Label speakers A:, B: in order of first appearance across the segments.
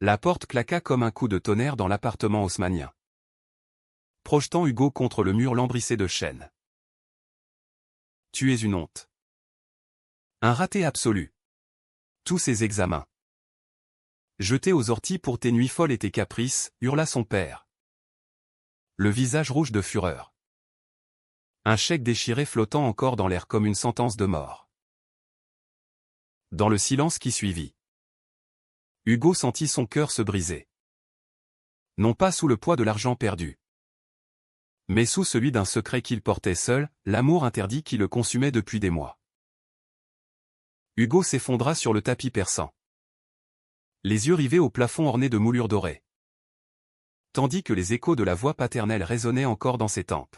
A: La porte claqua comme un coup de tonnerre dans l'appartement haussmannien, projetant Hugo contre le mur lambrissé de chaînes. « Tu es une honte. Un raté absolu. Tous ces examens. Jetés aux orties pour tes nuits folles et tes caprices, » hurla son père, le visage rouge de fureur. Un chèque déchiré flottant encore dans l'air comme une sentence de mort. Dans le silence qui suivit, Hugo sentit son cœur se briser. Non pas sous le poids de l'argent perdu, mais sous celui d'un secret qu'il portait seul, l'amour interdit qui le consumait depuis des mois. Hugo s'effondra sur le tapis perçant, les yeux rivés au plafond orné de moulures dorées, tandis que les échos de la voix paternelle résonnaient encore dans ses tempes.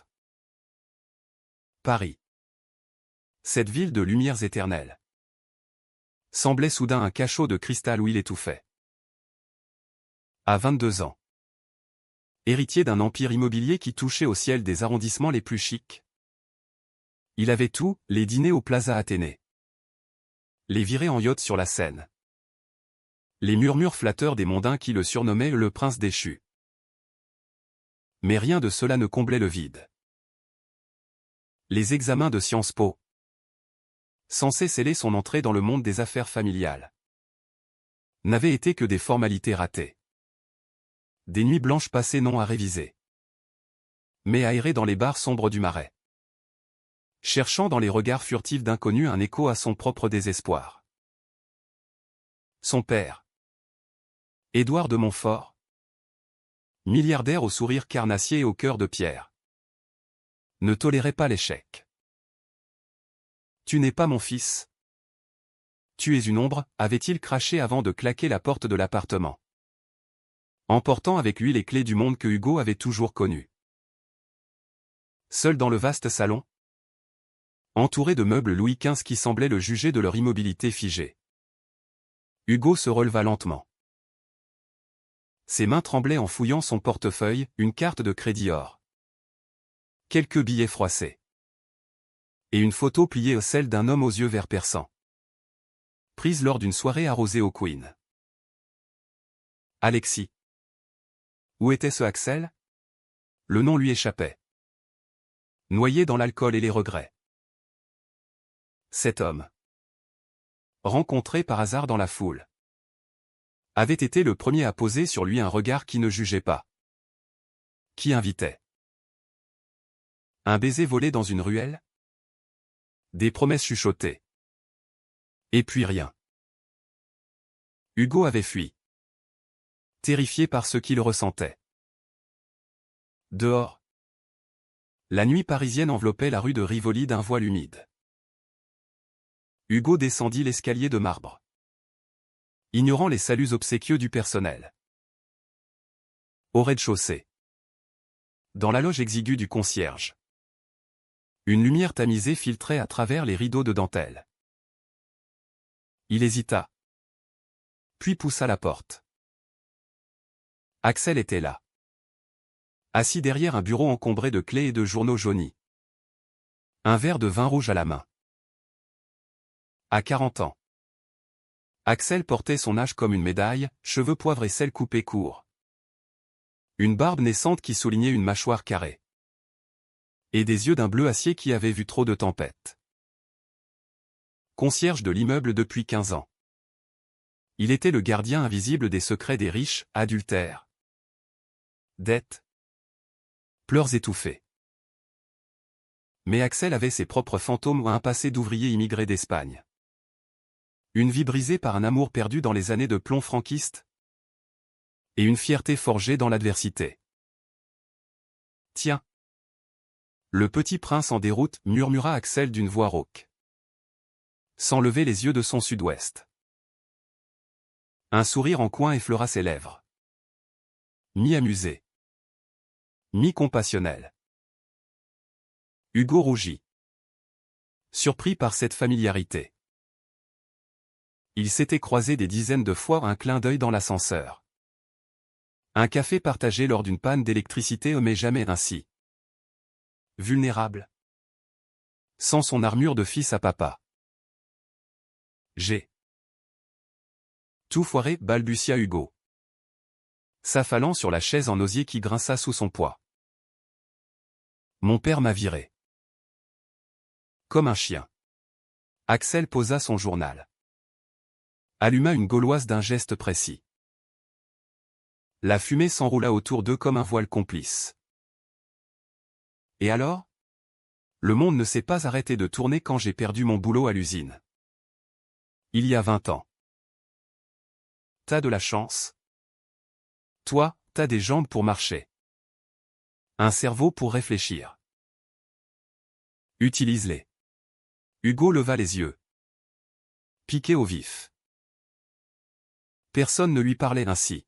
A: Paris. Cette ville de lumières éternelles semblait soudain un cachot de cristal où il étouffait. À 22 ans, héritier d'un empire immobilier qui touchait au ciel des arrondissements les plus chics, il avait tout, les dîners au Plaza Athénée, les virées en yacht sur la Seine, les murmures flatteurs des mondains qui le surnommaient le prince déchu. Mais rien de cela ne comblait le vide. Les examens de Sciences Po, censés sceller son entrée dans le monde des affaires familiales, n'avaient été que des formalités ratées. Des nuits blanches passées non à réviser, mais aérées dans les bars sombres du Marais, cherchant dans les regards furtifs d'inconnus un écho à son propre désespoir. Son père, Édouard de Montfort, milliardaire au sourire carnassier et au cœur de pierre, ne tolérait pas l'échec. « Tu n'es pas mon fils. Tu es une ombre », avait-il craché avant de claquer la porte de l'appartement, emportant avec lui les clés du monde que Hugo avait toujours connu. Seul dans le vaste salon, entouré de meubles Louis XV qui semblaient le juger de leur immobilité figée, Hugo se releva lentement. Ses mains tremblaient en fouillant son portefeuille, une carte de crédit or, quelques billets froissés, et une photo pliée au sel d'un homme aux yeux verts perçants, prise lors d'une soirée arrosée au Queen. Alexis. Où était ce Axel? Le nom lui échappait. Noyé dans l'alcool et les regrets. Cet homme, rencontré par hasard dans la foule, avait été le premier à poser sur lui un regard qui ne jugeait pas, qui invitait. Un baiser volé dans une ruelle? Des promesses chuchotées. Et puis rien. Hugo avait fui, terrifié par ce qu'il ressentait. Dehors, la nuit parisienne enveloppait la rue de Rivoli d'un voile humide. Hugo descendit l'escalier de marbre, ignorant les saluts obséquieux du personnel. Au rez-de-chaussée, dans la loge exiguë du concierge, une lumière tamisée filtrait à travers les rideaux de dentelle. Il hésita, puis poussa la porte. Axel était là, assis derrière un bureau encombré de clés et de journaux jaunis, un verre de vin rouge à la main. À 40 ans, Axel portait son âge comme une médaille, cheveux poivre et sel coupés courts, une barbe naissante qui soulignait une mâchoire carrée, et des yeux d'un bleu acier qui avaient vu trop de tempêtes. Concierge de l'immeuble depuis 15 ans. Il était le gardien invisible des secrets des riches, adultères, dettes, pleurs étouffés. Mais Axel avait ses propres fantômes ou un passé d'ouvrier immigré d'Espagne. Une vie brisée par un amour perdu dans les années de plomb franquiste, et une fierté forgée dans l'adversité. Tiens. Le petit prince en déroute, murmura Axel d'une voix rauque, sans lever les yeux de son sud-ouest. Un sourire en coin effleura ses lèvres. Mi-amusé, mi-compassionnel. Hugo rougit, surpris par cette familiarité. Ils s'étaient croisés des dizaines de fois, un clin d'œil dans l'ascenseur, un café partagé lors d'une panne d'électricité, mais jamais ainsi vulnérable, sans son armure de fils à papa. J'ai tout foiré, balbutia Hugo. s'affalant sur la chaise en osier qui grinça sous son poids. Mon père m'a viré. Comme un chien. Axel posa son journal. Alluma une gauloise d'un geste précis. La fumée s'enroula autour d'eux comme un voile complice. Et alors? Le monde ne s'est pas arrêté de tourner quand j'ai perdu mon boulot à l'usine. Il y a 20 ans. T'as de la chance. Toi, t'as des jambes pour marcher. Un cerveau pour réfléchir. Utilise-les. Hugo leva les yeux. Piqué au vif. Personne ne lui parlait ainsi.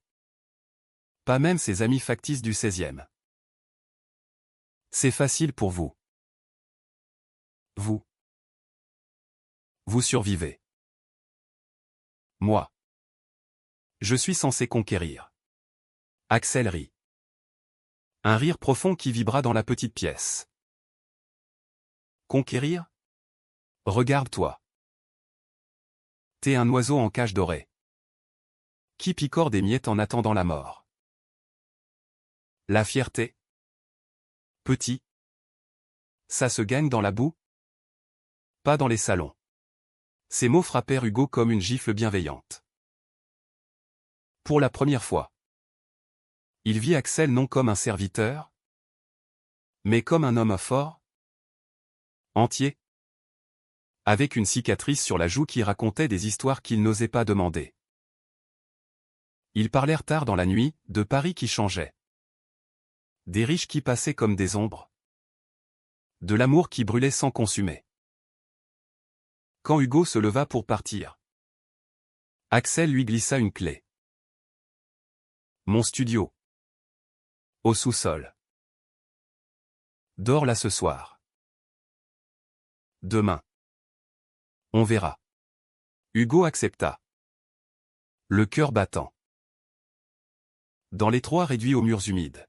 A: Pas même ses amis factices du 16e. C'est facile pour vous. Vous. Vous survivez. Moi. Je suis censé conquérir. Axel rit. Un rire profond qui vibra dans la petite pièce. Conquérir? Regarde-toi. T'es un oiseau en cage dorée. Qui picore des miettes en attendant la mort. La fierté? Petit. Ça se gagne dans la boue? Pas dans les salons. Ces mots frappèrent Hugo comme une gifle bienveillante. Pour la première fois. Il vit Axel non comme un serviteur, mais comme un homme fort, entier, avec une cicatrice sur la joue qui racontait des histoires qu'il n'osait pas demander. Ils parlèrent tard dans la nuit, de Paris qui changeait. Des riches qui passaient comme des ombres. De l'amour qui brûlait sans consumer. Quand Hugo se leva pour partir, Axel lui glissa une clé. Mon studio. Au sous-sol. Dors là ce soir. Demain. On verra. Hugo accepta. Le cœur battant. Dans l'étroit réduit aux murs humides.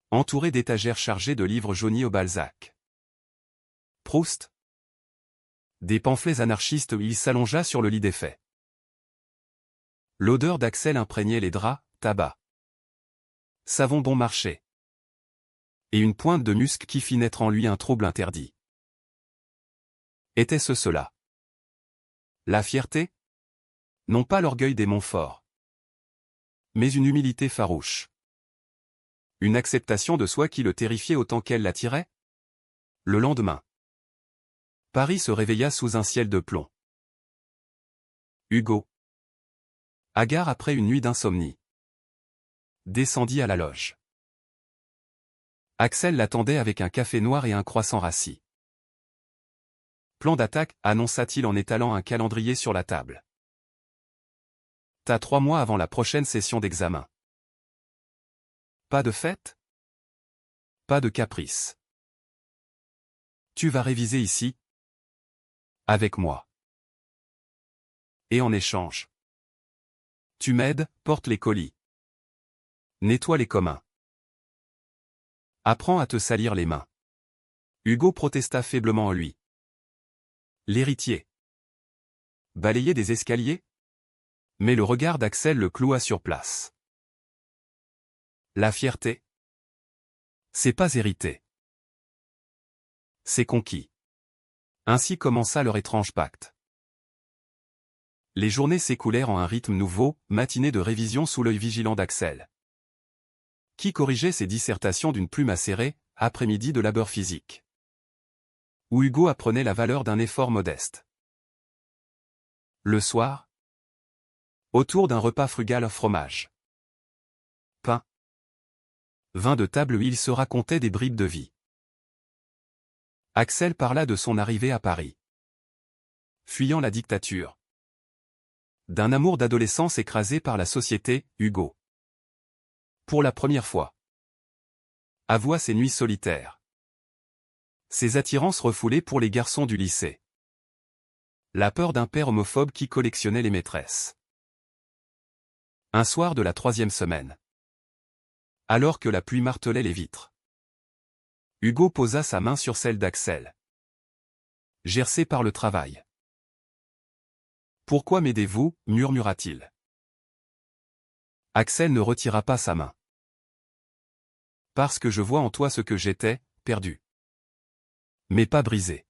A: Entouré d'étagères chargées de livres jaunis au Balzac. Proust. Des pamphlets anarchistes où il s'allongea sur le lit défait. L'odeur d'Axel imprégnait les draps, tabac. Savon bon marché. Et une pointe de musc qui fit naître en lui un trouble interdit. Était-ce cela? La fierté? Non pas l'orgueil des Montfort. Mais une humilité farouche. Une acceptation de soi qui le terrifiait autant qu'elle l'attirait? Le lendemain. Paris se réveilla sous un ciel de plomb. Hugo. Hagard après une nuit d'insomnie. Descendit à la loge. Axel l'attendait avec un café noir et un croissant rassis. Plan d'attaque, annonça-t-il en étalant un calendrier sur la table. T'as 3 mois avant la prochaine session d'examen. Pas de fête? Pas de caprice. Tu vas réviser ici? Avec moi. Et en échange. Tu m'aides, porte les colis. Nettoie les communs. Apprends à te salir les mains. Hugo protesta faiblement en lui. L'héritier. Balayer des escaliers? Mais le regard d'Axel le cloua sur place. La fierté? C'est pas hérité. C'est conquis. Ainsi commença leur étrange pacte. Les journées s'écoulèrent en un rythme nouveau, matinée de révision sous l'œil vigilant d'Axel. Qui corrigeait ses dissertations d'une plume acérée, après-midi de labeur physique. Où Hugo apprenait la valeur d'un effort modeste. Le soir, autour d'un repas frugal fromage. Pain. Vin de table où il se racontait des bribes de vie. Axel parla de son arrivée à Paris. Fuyant la dictature. D'un amour d'adolescence écrasé par la société, Hugo. Pour la première fois. Avoua ses nuits solitaires. Ses attirances refoulées pour les garçons du lycée. La peur d'un père homophobe qui collectionnait les maîtresses. Un soir de la 3e semaine. Alors que la pluie martelait les vitres. Hugo posa sa main sur celle d'Axel. Gercé par le travail. Pourquoi m'aidez-vous, murmura-t-il. Axel ne retira pas sa main. Parce que je vois en toi ce que j'étais, perdu. Mais pas brisé.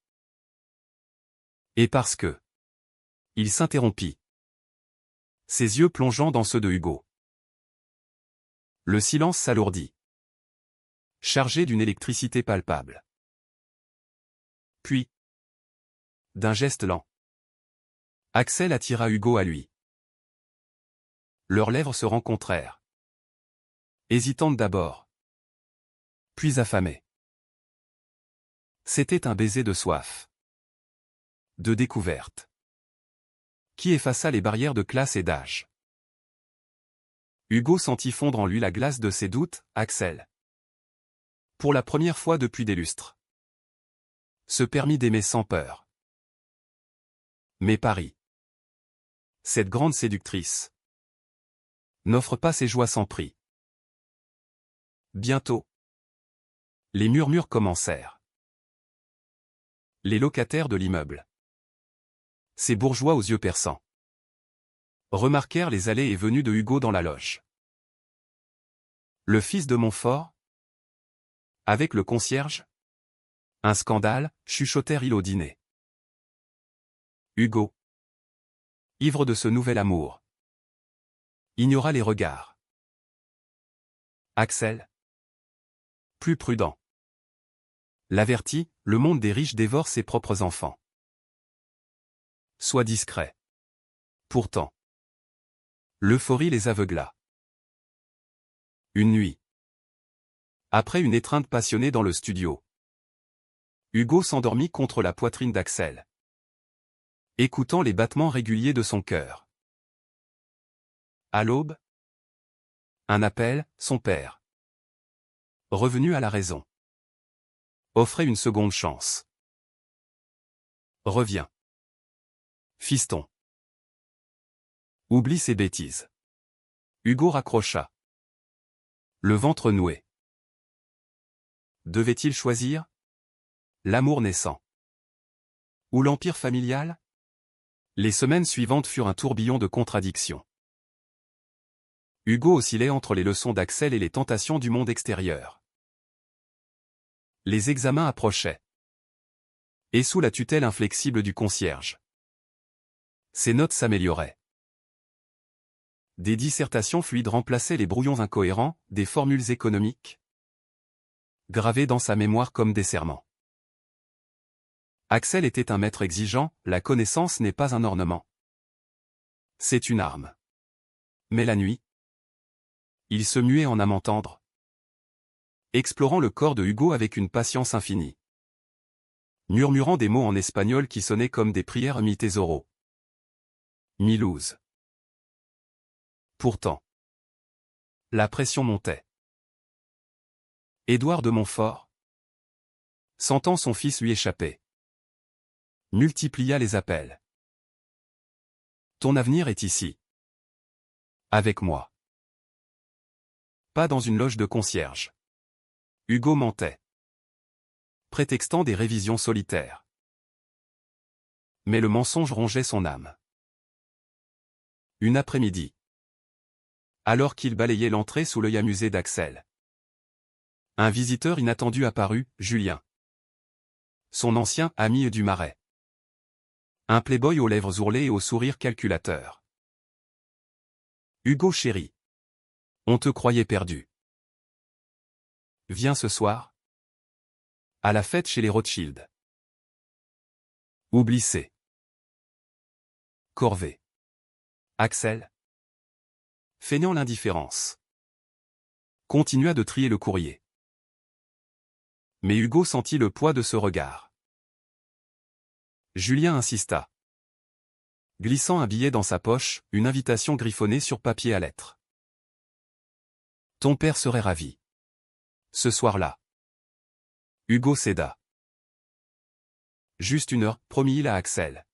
A: Et parce que... Il s'interrompit. Ses yeux plongeant dans ceux de Hugo. Le silence s'alourdit. Chargé d'une électricité palpable. Puis, d'un geste lent, Axel attira Hugo à lui. Leurs lèvres se rencontrèrent. Hésitantes d'abord. Puis affamées. C'était un baiser de soif. De découverte. Qui effaça les barrières de classe et d'âge. Hugo sentit fondre en lui la glace de ses doutes, Axel. Pour la première fois depuis des lustres. Se permit d'aimer sans peur. Mais Paris. Cette grande séductrice. N'offre pas ses joies sans prix. Bientôt. Les murmures commencèrent. Les locataires de l'immeuble. Ces bourgeois aux yeux perçants. Remarquèrent les allées et venues de Hugo dans la loge. Le fils de Montfort? Avec le concierge? Un scandale, chuchotèrent-ils au dîner. Hugo, ivre de ce nouvel amour, ignora les regards. Axel, plus prudent, l'avertit, le monde des riches dévore ses propres enfants. Sois discret. Pourtant, l'euphorie les aveugla. Une nuit. Après une étreinte passionnée dans le studio, Hugo s'endormit contre la poitrine d'Axel, écoutant les battements réguliers de son cœur. À l'aube, un appel, son père, revenu à la raison, offrait une seconde chance. Reviens. Fiston. Oublie ces bêtises. Hugo raccrocha. Le ventre noué. Devait-il choisir? L'amour naissant. Ou l'empire familial? Les semaines suivantes furent un tourbillon de contradictions. Hugo oscillait entre les leçons d'Axel et les tentations du monde extérieur. Les examens approchaient. Et sous la tutelle inflexible du concierge, ses notes s'amélioraient. Des dissertations fluides remplaçaient les brouillons incohérents, des formules économiques, gravées dans sa mémoire comme des serments. Axel était un maître exigeant, la connaissance n'est pas un ornement. C'est une arme. Mais la nuit, il se muait en amant tendre, explorant le corps de Hugo avec une patience infinie, murmurant des mots en espagnol qui sonnaient comme des prières mi tesoro. Milouz. Pourtant, la pression montait. Édouard de Montfort, sentant son fils lui échapper, multiplia les appels. Ton avenir est ici. Avec moi. Pas dans une loge de concierge. Hugo mentait, prétextant des révisions solitaires. Mais le mensonge rongeait son âme. Une après-midi, alors qu'il balayait l'entrée sous l'œil amusé d'Axel, un visiteur inattendu apparut, Julien. Son ancien ami du Marais. Un playboy aux lèvres ourlées et au sourire calculateur. Hugo chéri. On te croyait perdu. Viens ce soir. À la fête chez les Rothschild. Oublie ces corvées. Axel, feignant l'indifférence, continua de trier le courrier. Mais Hugo sentit le poids de ce regard. Julien insista, glissant un billet dans sa poche, une invitation griffonnée sur papier à lettres. Ton père serait ravi. Ce soir-là. Hugo céda. Juste une heure, promit-il à Axel,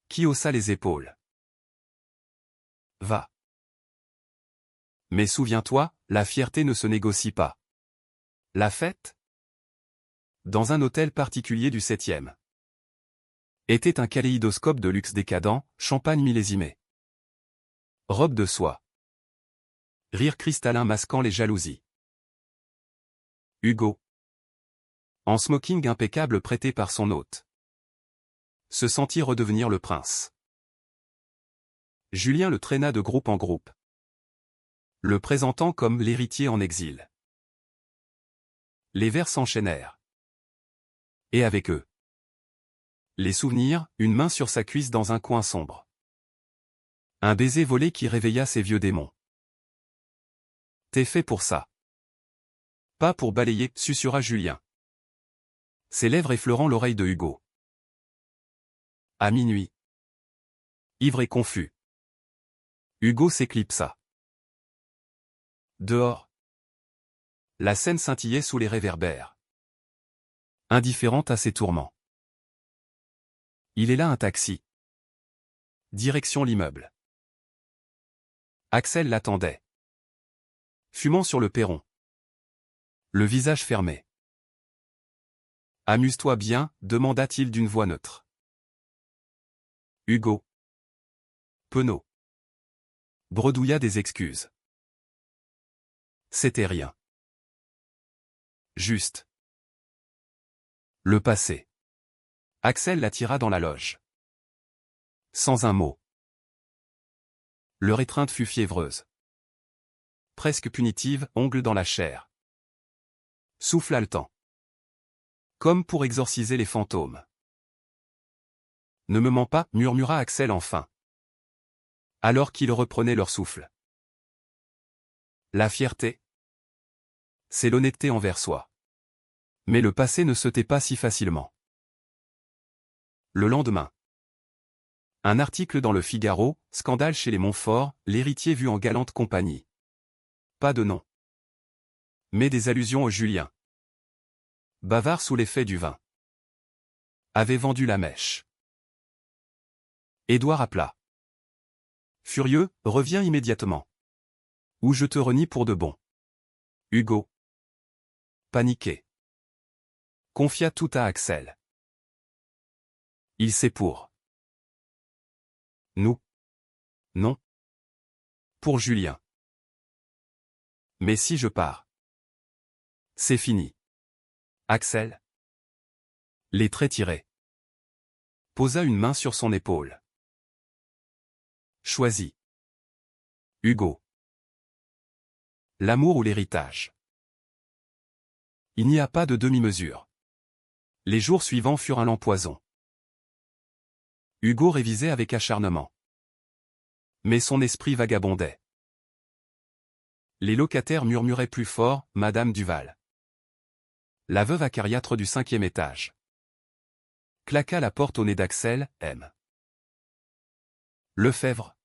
A: qui haussa les épaules. Va. Mais souviens-toi, la fierté ne se négocie pas. La fête, dans un hôtel particulier du 7e, était un kaléidoscope de luxe décadent, champagne millésimé. Robe de soie. Rire cristallin masquant les jalousies. Hugo. En smoking impeccable prêté par son hôte. Se sentir redevenir le prince. Julien le traîna de groupe en groupe, le présentant comme l'héritier en exil. Les vers s'enchaînèrent. Et avec eux, les souvenirs, une main sur sa cuisse dans un coin sombre. Un baiser volé qui réveilla ses vieux démons. T'es fait pour ça. Pas pour balayer, susurra Julien, ses lèvres effleurant l'oreille de Hugo. À minuit. Ivre et confus, Hugo s'éclipsa. Dehors. La scène scintillait sous les réverbères. Indifférente à ses tourments. Il est là un taxi. Direction l'immeuble. Axel l'attendait, fumant sur le perron, le visage fermé. Amuse-toi bien, demanda-t-il d'une voix neutre. Hugo. Penaud. Bredouilla des excuses. C'était rien. Juste. Le passé. Axel l'attira dans la loge. Sans un mot. Leur étreinte fut fiévreuse. Presque punitive, ongle dans la chair. Souffle haletant. Comme pour exorciser les fantômes. Ne me mens pas, murmura Axel enfin, alors qu'ils reprenaient leur souffle. La fierté, c'est l'honnêteté envers soi. Mais le passé ne se tait pas si facilement. Le lendemain. Un article dans le Figaro, scandale chez les Montfort, l'héritier vu en galante compagnie. Pas de nom. Mais des allusions au Julien. Bavard sous l'effet du vin. Avait vendu la mèche. Édouard appela. Furieux, reviens immédiatement. Ou je te renie pour de bon. Hugo. Paniqué. Confia tout à Axel. Il sait pour. Nous. Non. Pour Julien. Mais si je pars. C'est fini. Axel. Les traits tirés. Posa une main sur son épaule. Choisis. Hugo. L'amour ou l'héritage. Il n'y a pas de demi-mesure. Les jours suivants furent un lent poison. Hugo révisait avec acharnement. Mais son esprit vagabondait. Les locataires murmuraient plus fort, Madame Duval. La veuve acariâtre du 5e étage. Claqua la porte au nez d'Axel, M. Lefebvre.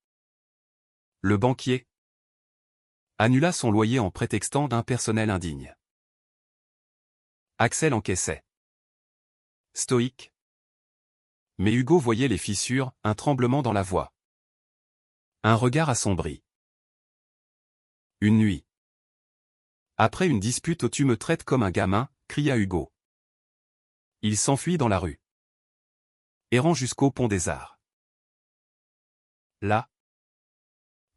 A: Le banquier. Annula son loyer en prétextant d'un personnel indigne. Axel encaissait. Stoïque. Mais Hugo voyait les fissures, un tremblement dans la voix. Un regard assombri. Une nuit. Après une dispute, tu me traites comme un gamin, cria Hugo. Il s'enfuit dans la rue. Errant jusqu'au pont des Arts. Là.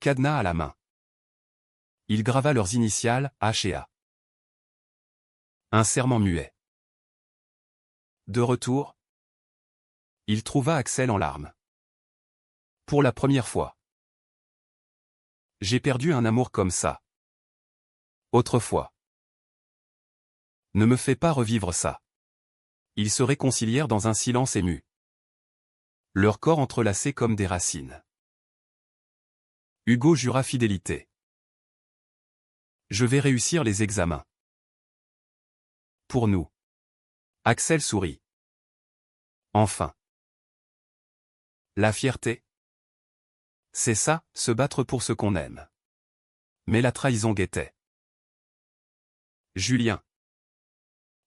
A: Cadenas à la main. Il grava leurs initiales, H et A. Un serment muet. De retour. Il trouva Axel en larmes. Pour la première fois. J'ai perdu un amour comme ça. Autrefois. Ne me fais pas revivre ça. Ils se réconcilièrent dans un silence ému. Leurs corps entrelacés comme des racines. Hugo jura fidélité. Je vais réussir les examens. Pour nous. Axel sourit. Enfin. La fierté. C'est ça, se battre pour ce qu'on aime. Mais la trahison guettait. Julien.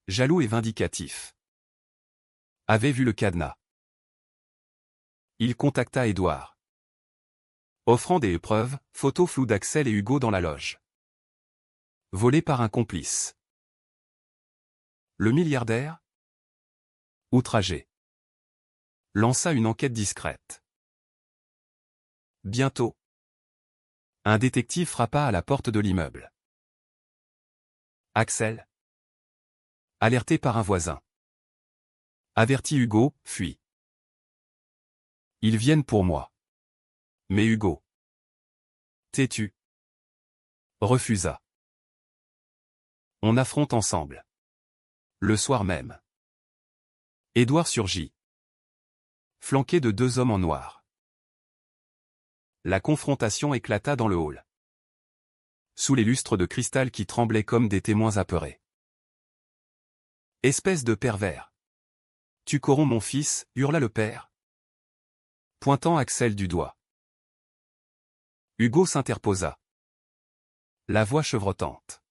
A: Jaloux et vindicatif. Avait vu le cadenas. Il contacta Édouard. Offrant des preuves, photos floues d'Axel et Hugo dans la loge. Volé par un complice. Le milliardaire, outragé, lança une enquête discrète. Bientôt. Un détective frappa à la porte de l'immeuble. Axel. Alerté par un voisin. Avertit Hugo, fuit. Ils viennent pour moi. Mais Hugo. Têtu. Refusa. On affronte ensemble. Le soir même. Édouard surgit. Flanqué de 2 hommes en noir. La confrontation éclata dans le hall. Sous les lustres de cristal qui tremblaient comme des témoins apeurés. Espèce de pervers. Tu corromps mon fils, hurla le père. Pointant Axel du doigt. Hugo s'interposa. La voix chevrotante.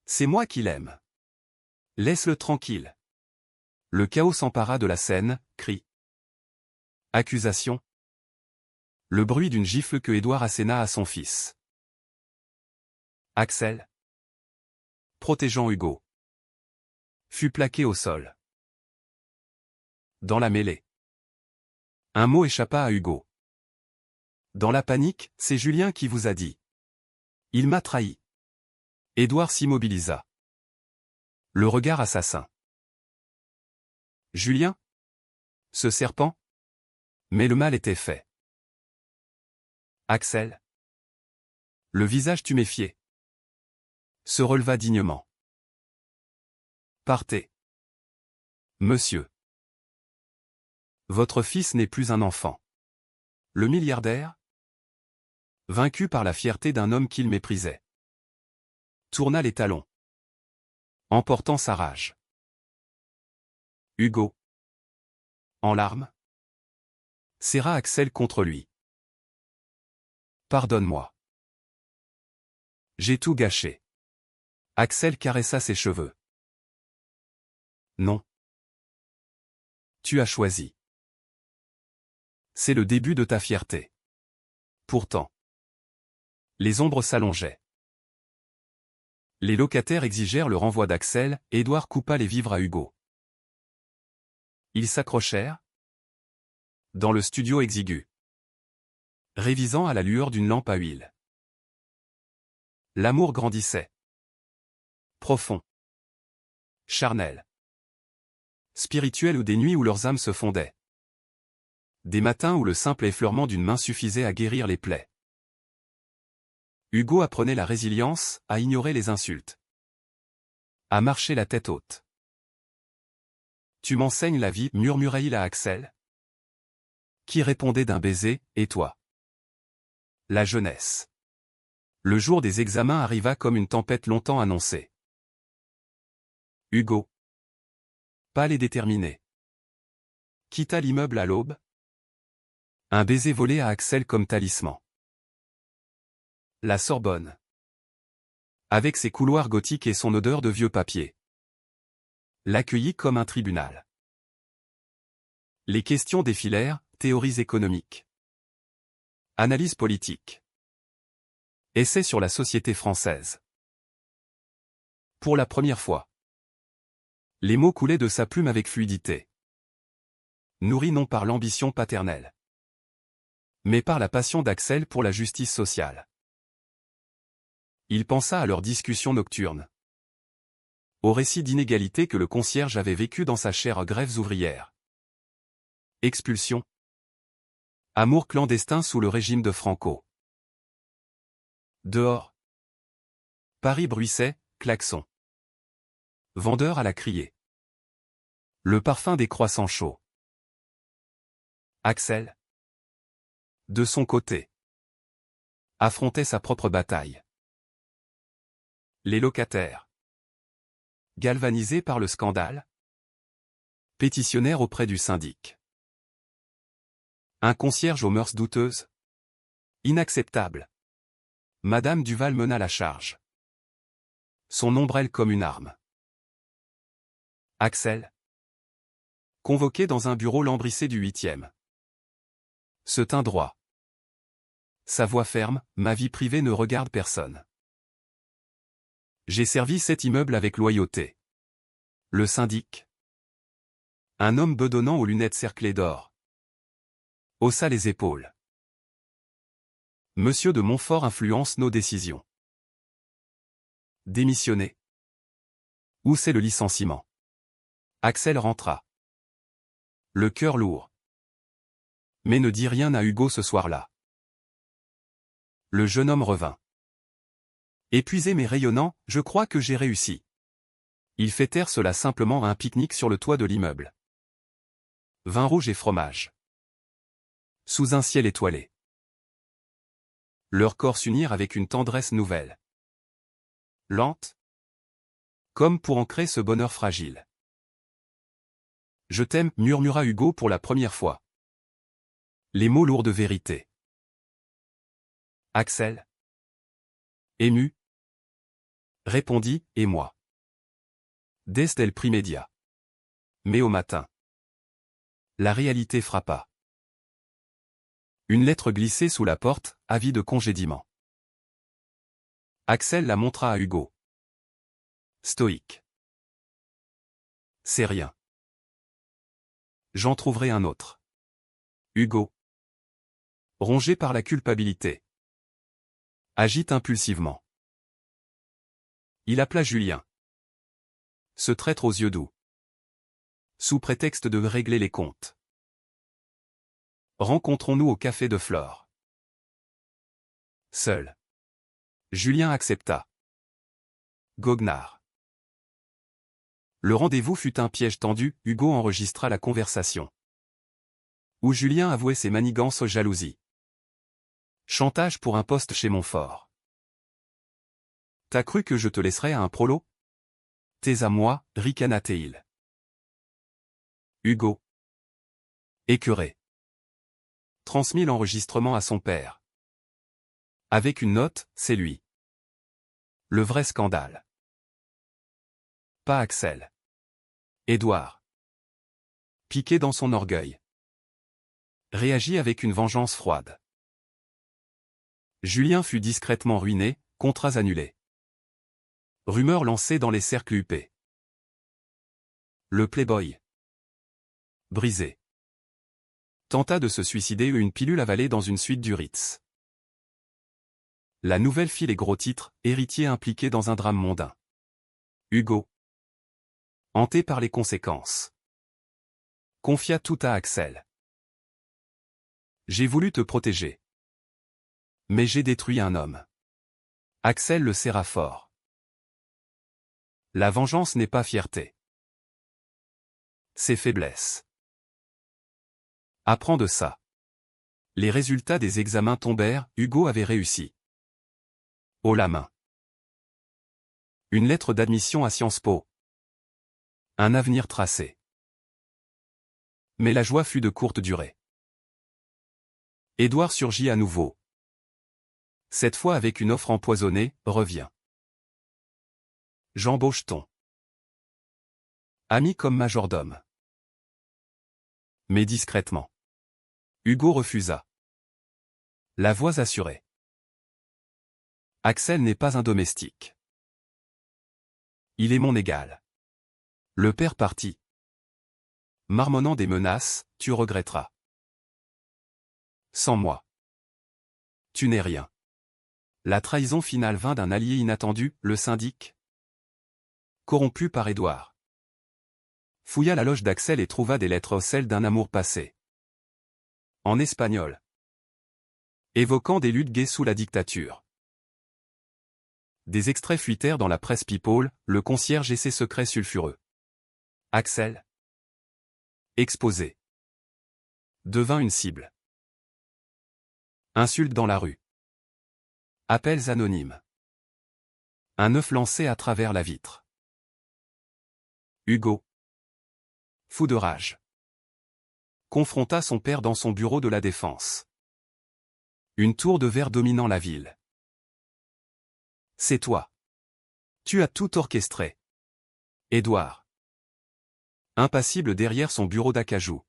A: C'est moi qui l'aime. Laisse-le tranquille. Le chaos s'empara de la scène, cri. Accusation. Le bruit d'une gifle que Édouard asséna à son fils. Axel. Protégeant Hugo. Fut plaqué au sol. Dans la mêlée. Un mot échappa à Hugo. Dans la panique, c'est Julien qui vous a dit. Il m'a trahi. Édouard s'immobilisa. Le regard assassin. Julien? Ce serpent? Mais le mal était fait. Axel. Le visage tuméfié. Se releva dignement. Partez. Monsieur. Votre fils n'est plus un enfant. Le milliardaire? Vaincu par la fierté d'un homme qu'il méprisait. Tourna les talons. Emportant sa rage. Hugo. En larmes. Serra Axel contre lui. Pardonne-moi. J'ai tout gâché. Axel caressa ses cheveux. Non. Tu as choisi. C'est le début de ta fierté. Pourtant. Les ombres s'allongeaient. Les locataires exigèrent le renvoi d'Axel, et Édouard coupa les vivres à Hugo. Ils s'accrochèrent. Dans le studio exigu. Révisant à la lueur d'une lampe à huile. L'amour grandissait. Profond. Charnel. Spirituel ou des nuits où leurs âmes se fondaient. Des matins où le simple effleurement d'une main suffisait à guérir les plaies. Hugo apprenait la résilience, à ignorer les insultes. À marcher la tête haute. Tu m'enseignes la vie, murmura-t-il à Axel. Qui répondait d'un baiser, et toi? La jeunesse. Le jour des examens arriva comme une tempête longtemps annoncée. Hugo. Pâle et déterminé. Quitta l'immeuble à l'aube. Un baiser volé à Axel comme talisman. La Sorbonne. Avec ses couloirs gothiques et son odeur de vieux papier. L'accueillit comme un tribunal. Les questions défilèrent, théories économiques. Analyse politique. Essai sur la société française. Pour la première fois. Les mots coulaient de sa plume avec fluidité. Nourris non par l'ambition paternelle, mais par la passion d'Axel pour la justice sociale. Il pensa à leurs discussions nocturnes. Au récit d'inégalité que le concierge avait vécu dans sa chère grèves ouvrières. Expulsion. Amour clandestin sous le régime de Franco. Dehors. Paris bruissait, klaxon. Vendeur à la criée. Le parfum des croissants chauds. Axel. De son côté. Affrontait sa propre bataille. Les locataires. Galvanisés par le scandale. Pétitionnèrent auprès du syndic. Un concierge aux mœurs douteuses. Inacceptable. Madame Duval mena la charge. Son ombrelle comme une arme. Axel. Convoqué dans un bureau lambrissé du 8e. Se tint droit. Sa voix ferme, ma vie privée ne regarde personne. J'ai servi cet immeuble avec loyauté. Le syndic. Un homme bedonnant aux lunettes cerclées d'or. Haussa les épaules. Monsieur de Montfort influence nos décisions. Démissionner. Où c'est le licenciement? Axel rentra. Le cœur lourd. Mais ne dis rien à Hugo ce soir-là. Le jeune homme revint. Épuisé mais rayonnant, je crois que j'ai réussi. Ils fêtèrent cela simplement à un pique-nique sur le toit de l'immeuble. Vin rouge et fromage. Sous un ciel étoilé. Leurs corps s'unirent avec une tendresse nouvelle. Lente. Comme pour ancrer ce bonheur fragile. Je t'aime, murmura Hugo pour la première fois. Les mots lourds de vérité. Axel. Ému. Répondit, et moi. Desde el primedia. Mais au matin. La réalité frappa. Une lettre glissée sous la porte, avis de congédiement. Axel la montra à Hugo. Stoïque. C'est rien. J'en trouverai un autre. Hugo. Rongé par la culpabilité. Agite impulsivement. Il appela Julien. Ce traître aux yeux doux. Sous prétexte de régler les comptes. Rencontrons-nous au café de Flore. Seul. Julien accepta. Goguenard. Le rendez-vous fut un piège tendu, Hugo enregistra la conversation. Où Julien avouait ses manigances aux jalousies. Chantage pour un poste chez Montfort. T'as cru que je te laisserais à un prolo? T'es à moi, ricana-t-il. Hugo. Écœuré. Transmit l'enregistrement à son père. Avec une note, c'est lui. Le vrai scandale. Pas Axel. Édouard. Piqué dans son orgueil. Réagit avec une vengeance froide. Julien fut discrètement ruiné, contrats annulés. Rumeurs lancées dans les cercles huppés. Le playboy. Brisé. Tenta de se suicider ou une pilule avalée dans une suite du Ritz. La nouvelle fit les gros titres, héritier impliqué dans un drame mondain. Hugo. Hanté par les conséquences. Confia tout à Axel. J'ai voulu te protéger. Mais j'ai détruit un homme. Axel le serra fort. La vengeance n'est pas fierté. C'est faiblesse. Apprends de ça. Les résultats des examens tombèrent, Hugo avait réussi. Haut la main. Une lettre d'admission à Sciences Po. Un avenir tracé. Mais la joie fut de courte durée. Édouard surgit à nouveau. Cette fois avec une offre empoisonnée, reviens. J'embauche-t-on. Ami comme majordome. Mais discrètement. Hugo refusa. La voix assurée. Axel n'est pas un domestique. Il est mon égal. Le père partit. Marmonnant des menaces, tu regretteras. Sans moi. Tu n'es rien. La trahison finale vint d'un allié inattendu, le syndic. Corrompu par Édouard. Fouilla la loge d'Axel et trouva des lettres celles d'un amour passé. En espagnol. Évoquant des luttes gays sous la dictature. Des extraits fuitèrent dans la presse People, le concierge et ses secrets sulfureux. Axel. Exposé. Devint une cible. Insultes dans la rue. Appels anonymes. Un œuf lancé à travers la vitre. Hugo. Fou de rage. Confronta son père dans son bureau de la Défense. Une tour de verre dominant la ville. C'est toi. Tu as tout orchestré. Édouard. Impassible derrière son bureau d'acajou.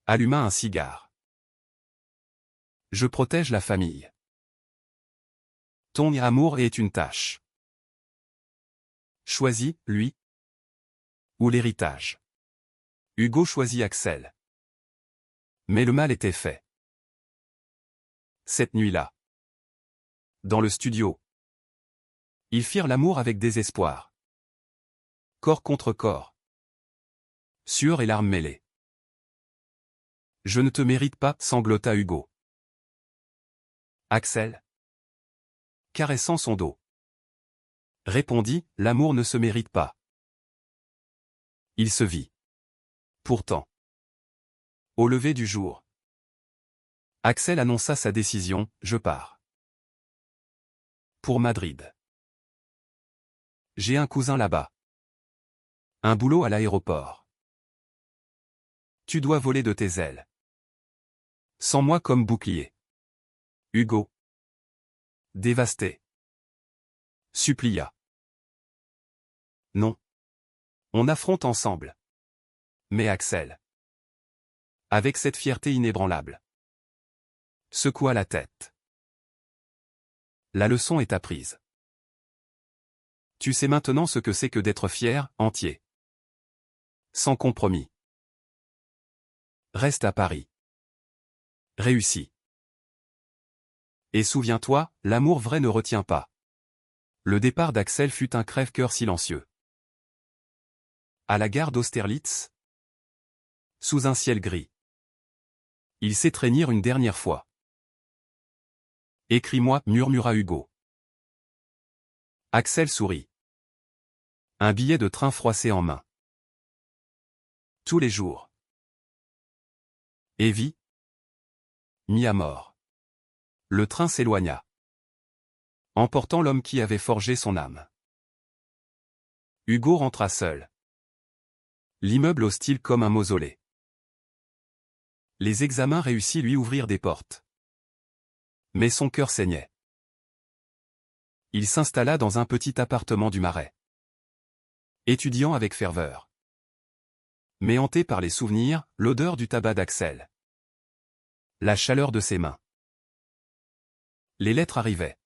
A: Alluma un cigare. Je protège la famille. Ton amour est une tâche. Choisis, lui. Ou l'héritage. Hugo choisit Axel. Mais le mal était fait. Cette nuit-là. Dans le studio. Ils firent l'amour avec désespoir. Corps contre corps. Sueur et larmes mêlées. Je ne te mérite pas, sanglota Hugo. Axel, caressant son dos, répondit, l'amour ne se mérite pas. Il se vit. Pourtant. Au lever du jour. Axel annonça sa décision, je pars. Pour Madrid. J'ai un cousin là-bas. Un boulot à l'aéroport. Tu dois voler de tes ailes. Sans moi comme bouclier. Hugo. Dévasté. Supplia. Non. On affronte ensemble. Mais Axel. Avec cette fierté inébranlable. Secoua la tête. La leçon est apprise. Tu sais maintenant ce que c'est que d'être fier, entier. Sans compromis. Reste à Paris. Réussis. Et souviens-toi, l'amour vrai ne retient pas. Le départ d'Axel fut un crève-cœur silencieux. À la gare d'Austerlitz. Sous un ciel gris. Ils s'étreignirent une dernière fois. Écris-moi, murmura Hugo. Axel sourit. Un billet de train froissé en main. Tous les jours. Evie. Mis à mort. Le train s'éloigna. Emportant l'homme qui avait forgé son âme. Hugo rentra seul. L'immeuble hostile comme un mausolée. Les examens réussis lui ouvrirent des portes. Mais son cœur saignait. Il s'installa dans un petit appartement du Marais. Étudiant avec ferveur. Mais hanté par les souvenirs, l'odeur du tabac d'Axel. La chaleur de ses mains. Les lettres arrivaient.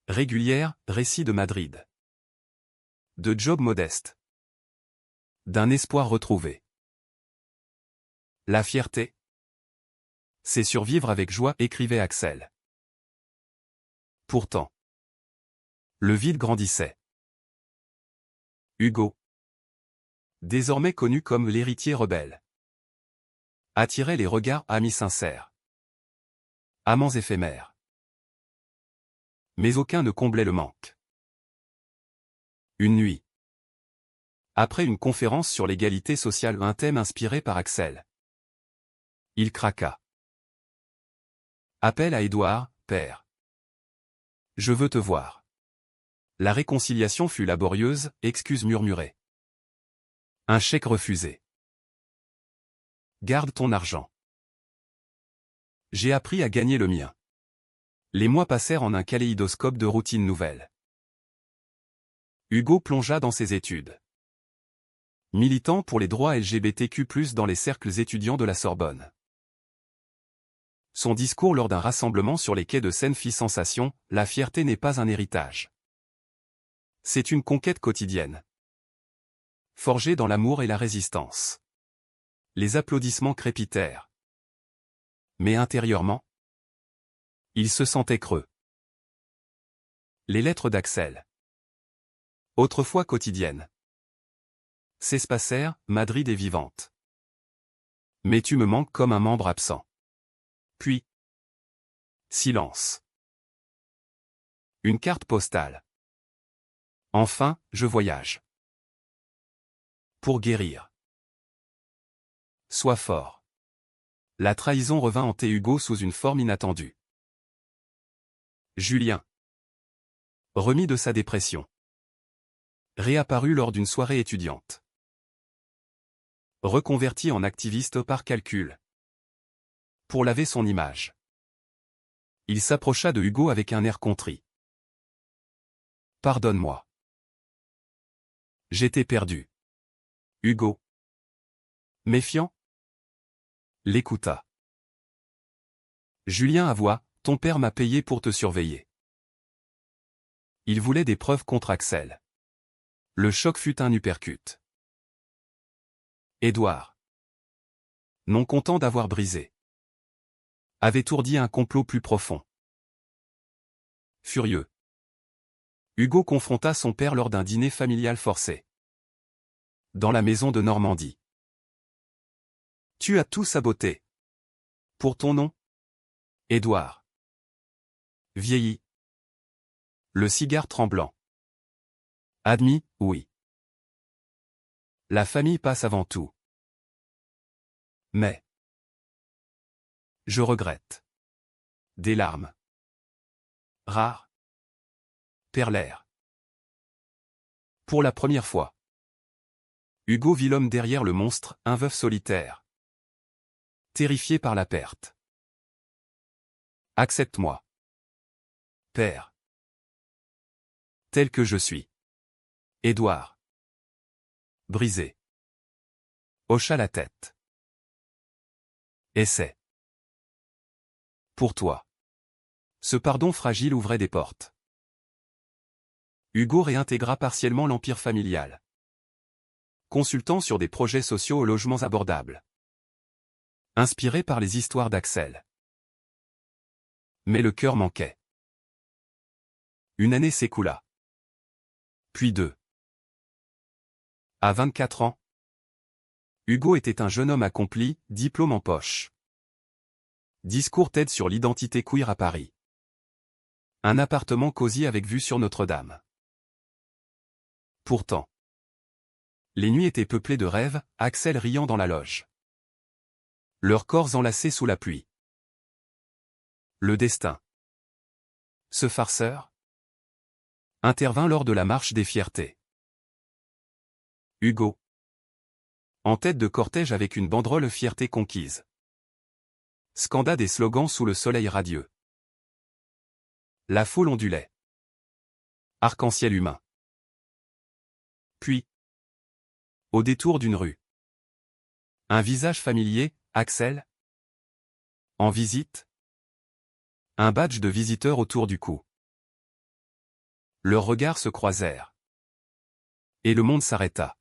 A: Régulières, récits de Madrid. De jobs modestes. D'un espoir retrouvé. La fierté. C'est survivre avec joie, écrivait Axel. Pourtant. Le vide grandissait. Hugo. Désormais connu comme l'héritier rebelle. Attirait les regards amis sincères. Amants éphémères. Mais aucun ne comblait le manque. Une nuit. Après une conférence sur l'égalité sociale, un thème inspiré par Axel. Il craqua. Appel à Édouard, père. Je veux te voir. La réconciliation fut laborieuse, excuses murmurées. Un chèque refusé. Garde ton argent. J'ai appris à gagner le mien. Les mois passèrent en un kaléidoscope de routines nouvelles. Hugo plongea dans ses études. Militant pour les droits LGBTQ+, dans les cercles étudiants de la Sorbonne. Son discours lors d'un rassemblement sur les quais de Seine fit sensation, la fierté n'est pas un héritage. C'est une conquête quotidienne. Forgée dans l'amour et la résistance. Les applaudissements crépitèrent. Mais intérieurement, il se sentait creux. Les lettres d'Axel. Autrefois quotidiennes. S'espacèrent, Madrid est vivante. Mais tu me manques comme un membre absent. Puis. Silence. Une carte postale. Enfin, je voyage. Pour guérir. Sois fort. La trahison revint hanter Hugo sous une forme inattendue. Julien. Remis de sa dépression. Réapparu lors d'une soirée étudiante. Reconverti en activiste par calcul. Pour laver son image. Il s'approcha de Hugo avec un air contrit. Pardonne-moi. J'étais perdu. Hugo. Méfiant. L'écouta. Julien avoua, ton père m'a payé pour te surveiller. Il voulait des preuves contre Axel. Le choc fut un uppercut. Édouard. Non content d'avoir brisé avait ourdi un complot plus profond. Furieux, Hugo confronta son père lors d'un dîner familial forcé. Dans la maison de Normandie. Tu as tout saboté. Pour ton nom? Édouard. Vieilli. Le cigare tremblant. Admis, oui. La famille passe avant tout. Mais. Je regrette. Des larmes. Rares. Perlèrent. Pour la première fois. Hugo vit l'homme derrière le monstre, un veuf solitaire. Terrifié par la perte. Accepte-moi. Père. Tel que je suis. Édouard. Brisé. Hocha la tête. Essaie. Pour toi. Ce pardon fragile ouvrait des portes. Hugo réintégra partiellement l'empire familial. Consultant sur des projets sociaux aux logements abordables. Inspiré par les histoires d'Axel. Mais le cœur manquait. Une année s'écoula. Puis deux. À 24 ans, Hugo était un jeune homme accompli, diplôme en poche. Discours TED sur l'identité queer à Paris. Un appartement cosy avec vue sur Notre-Dame. Pourtant, les nuits étaient peuplées de rêves, Axel riant dans la loge. Leurs corps enlacés sous la pluie. Le destin. Ce farceur intervint lors de la marche des fiertés. Hugo. En tête de cortège avec une banderole Fierté conquise. Scanda des slogans sous le soleil radieux. La foule ondulait. Arc-en-ciel humain. Puis, au détour d'une rue. Un visage familier, Axel. En visite. Un badge de visiteur autour du cou. Leurs regards se croisèrent. Et le monde s'arrêta.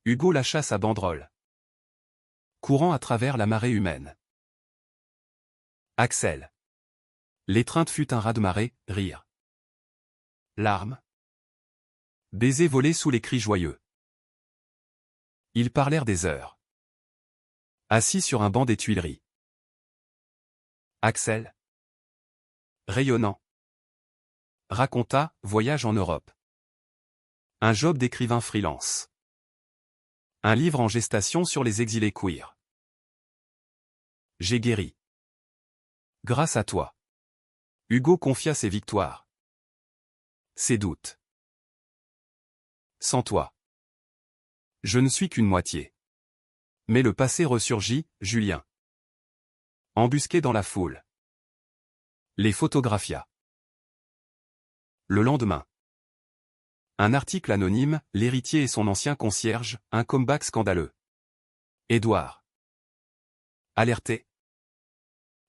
A: Hugo lâcha sa banderole. Courant à travers la marée humaine. Axel. L'étreinte fut un raz-de-marée, rire. Larmes. Baisers volés sous les cris joyeux. Ils parlèrent des heures. Assis sur un banc des Tuileries. Axel. Rayonnant. Raconta, voyage en Europe. Un job d'écrivain freelance. Un livre en gestation sur les exilés queer. J'ai guéri. Grâce à toi. Hugo confia ses victoires. Ses doutes. Sans toi. Je ne suis qu'une moitié. Mais le passé ressurgit, Julien. Embusqué dans la foule. Les photographia. Le lendemain. Un article anonyme, l'héritier et son ancien concierge, un comeback scandaleux. Édouard. Alerté.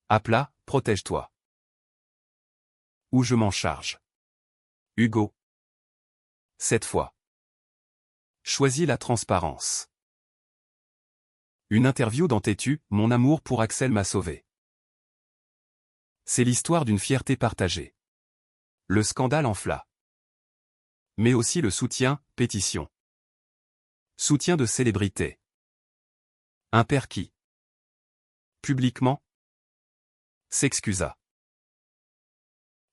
A: À plat, protège-toi. Ou je m'en charge. Hugo. Cette fois. Choisis la transparence. Une interview dans Têtu, mon amour pour Axel m'a sauvé. C'est l'histoire d'une fierté partagée. Le scandale enfla. Mais aussi le soutien, pétition. Soutien de célébrités. Un père qui, publiquement, s'excusa.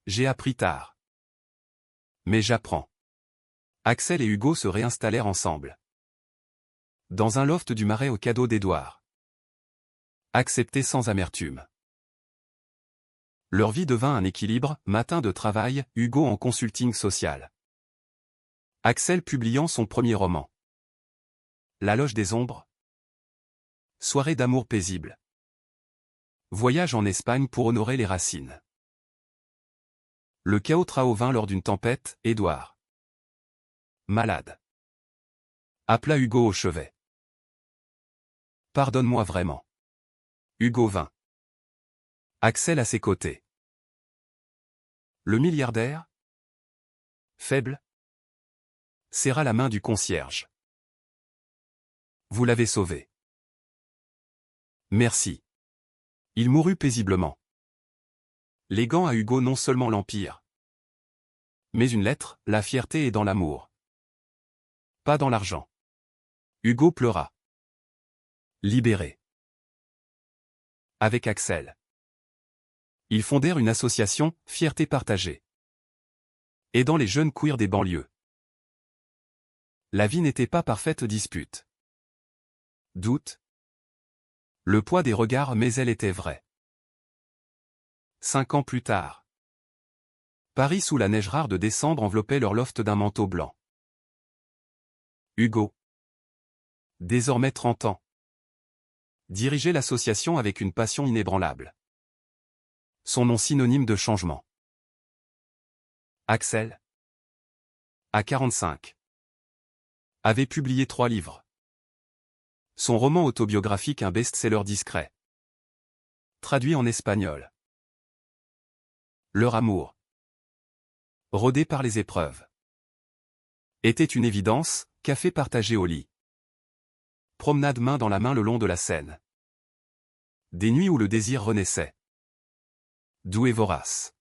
A: J'ai appris tard. Mais j'apprends. Axel et Hugo se réinstallèrent ensemble. Dans un loft du Marais au cadeau d'Édouard. Accepté sans amertume. Leur vie devint un équilibre, matin de travail, Hugo en consulting social. Axel publiant son premier roman. La loge des ombres. Soirée d'amour paisible. Voyage en Espagne pour honorer les racines. Le chaos trahovin lors d'une tempête, Édouard. Malade. Appela Hugo au chevet. Pardonne-moi vraiment. Hugo vint. Axel à ses côtés. Le milliardaire, faible, serra la main du concierge. Vous l'avez sauvé. Merci. Il mourut paisiblement, léguant à Hugo non seulement l'Empire, mais une lettre, la fierté est dans l'amour, pas dans l'argent. Hugo pleura. Libéré. Avec Axel, ils fondèrent une association, Fierté partagée, aidant les jeunes queers des banlieues. La vie n'était pas parfaite, dispute, doute, le poids des regards, mais elle était vraie. 5 ans plus tard, Paris sous la neige rare de décembre enveloppait leur loft d'un manteau blanc. Hugo, désormais 30 ans, dirigeait l'association avec une passion inébranlable. Son nom synonyme de changement. Axel, à 45, avait publié 3 livres. Son roman autobiographique un best-seller discret. Traduit en espagnol. Leur amour, rodé par les épreuves, était une évidence, café partagé au lit. Promenade main dans la main le long de la Seine. Des nuits où le désir renaissait. Doux et vorace.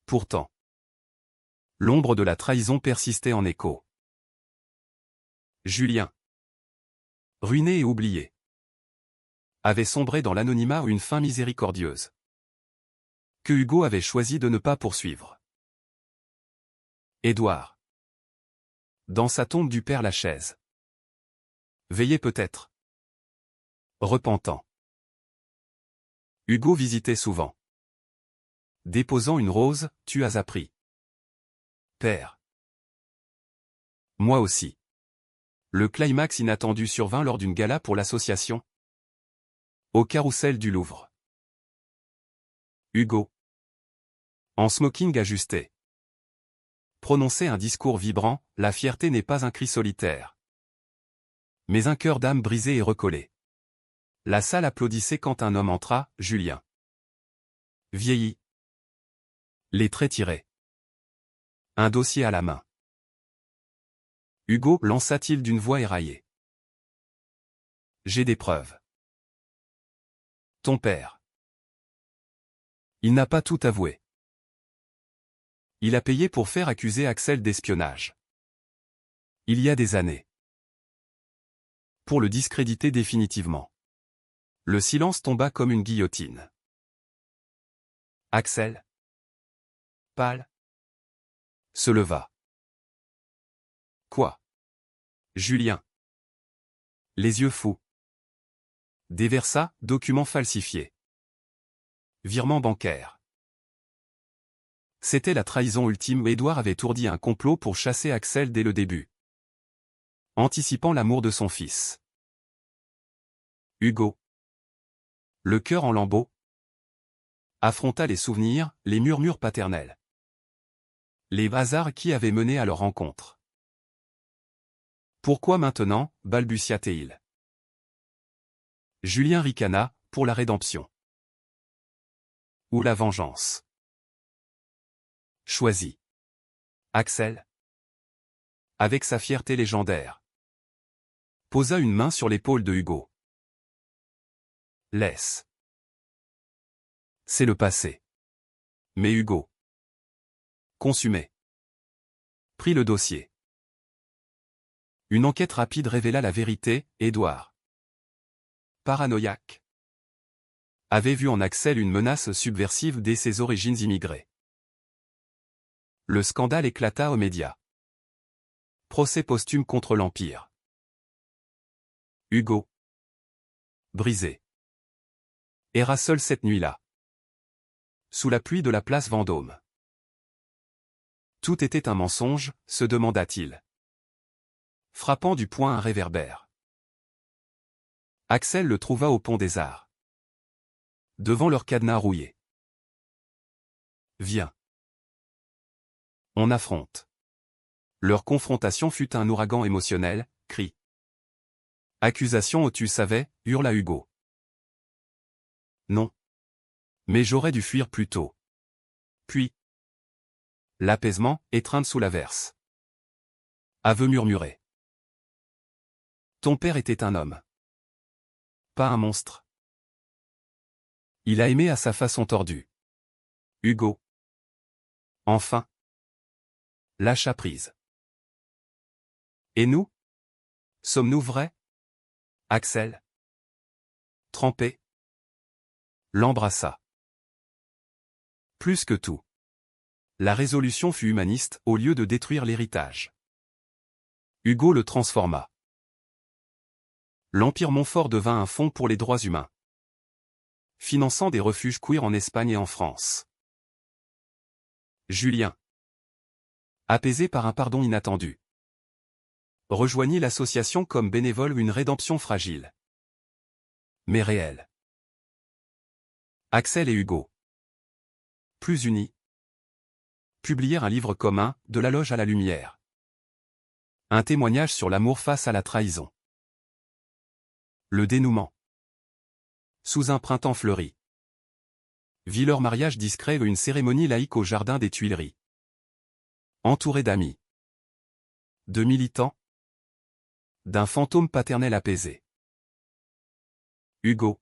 A: Pourtant, l'ombre de la trahison persistait en écho. Julien, ruiné et oublié, avait sombré dans l'anonymat ou une fin miséricordieuse, que Hugo avait choisi de ne pas poursuivre. Édouard, dans sa tombe du Père Lachaise, veillait peut-être, repentant. Hugo visitait souvent. Déposant une rose, tu as appris. Père. Moi aussi. Le climax inattendu survint lors d'une gala pour l'association. Au Carrousel du Louvre. Hugo, en smoking ajusté, prononçait un discours vibrant, la fierté n'est pas un cri solitaire, mais un cœur d'âme brisé et recollé. La salle applaudissait quand un homme entra, Julien. Vieilli. Les traits tirés. Un dossier à la main. Hugo, lança-t-il d'une voix éraillée. J'ai des preuves. Ton père. Il n'a pas tout avoué. Il a payé pour faire accuser Axel d'espionnage. Il y a des années. Pour le discréditer définitivement. Le silence tomba comme une guillotine. Axel, pâle, se leva. Quoi? Julien. Les yeux fous. Déversa, documents falsifiés. Virement bancaire. C'était la trahison ultime où Édouard avait ourdi un complot pour chasser Axel dès le début. Anticipant l'amour de son fils. Hugo, le cœur en lambeaux, affronta les souvenirs, les murmures paternels. Les hasards qui avaient mené à leur rencontre. Pourquoi maintenant, balbutia-t-il. Julien ricana, pour la rédemption. Ou la vengeance. Choisis. Axel, avec sa fierté légendaire, posa une main sur l'épaule de Hugo. Laisse. C'est le passé. Mais Hugo, consumé, prit le dossier. Une enquête rapide révéla la vérité, Édouard, paranoïaque, avait vu en Axel une menace subversive dès ses origines immigrées. Le scandale éclata aux médias. Procès posthume contre l'Empire. Hugo, brisé, erra seul cette nuit-là, sous la pluie de la place Vendôme. Tout était un mensonge, se demanda-t-il, frappant du poing un réverbère. Axel le trouva au pont des Arts, devant leur cadenas rouillé. Viens. On affronte. Leur confrontation fut un ouragan émotionnel, cris. Accusation, tu savais, hurla Hugo. Non. Mais j'aurais dû fuir plus tôt. Puis. L'apaisement, étreinte sous l'averse. Aveu murmuré. Ton père était un homme. Pas un monstre. Il a aimé à sa façon tordue. Hugo. Enfin. Lâcha prise. Et nous? Sommes-nous vrais? Axel. Trempé. L'embrassa. Plus que tout. La résolution fut humaniste au lieu de détruire l'héritage. Hugo le transforma. L'Empire Montfort devint un fonds pour les droits humains, finançant des refuges queer en Espagne et en France. Julien, apaisé par un pardon inattendu, rejoignit l'association comme bénévole, une rédemption fragile, mais réelle. Axel et Hugo, plus unis, publièrent un livre commun, De la loge à la lumière. Un témoignage sur l'amour face à la trahison. Le dénouement. Sous un printemps fleuri. Vit leur mariage discret et une cérémonie laïque au jardin des Tuileries. Entouré d'amis. De militants. D'un fantôme paternel apaisé. Hugo.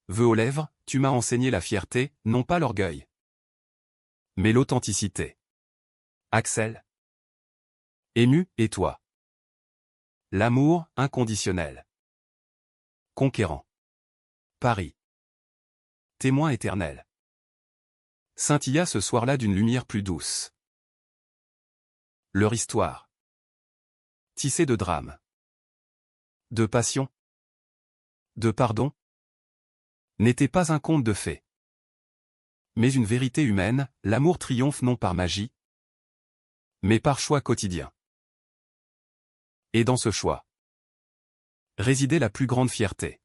A: Vœu aux lèvres, tu m'as enseigné la fierté, non pas l'orgueil, mais l'authenticité. Axel. Ému, et toi? L'amour, inconditionnel. Conquérant. Paris. Témoin éternel. Scintilla ce soir-là d'une lumière plus douce. Leur histoire. Tissée de drame. De passion. De pardon. N'était pas un conte de fées. Mais une vérité humaine, l'amour triomphe non par magie, mais par choix quotidien. Et dans ce choix résidait la plus grande fierté.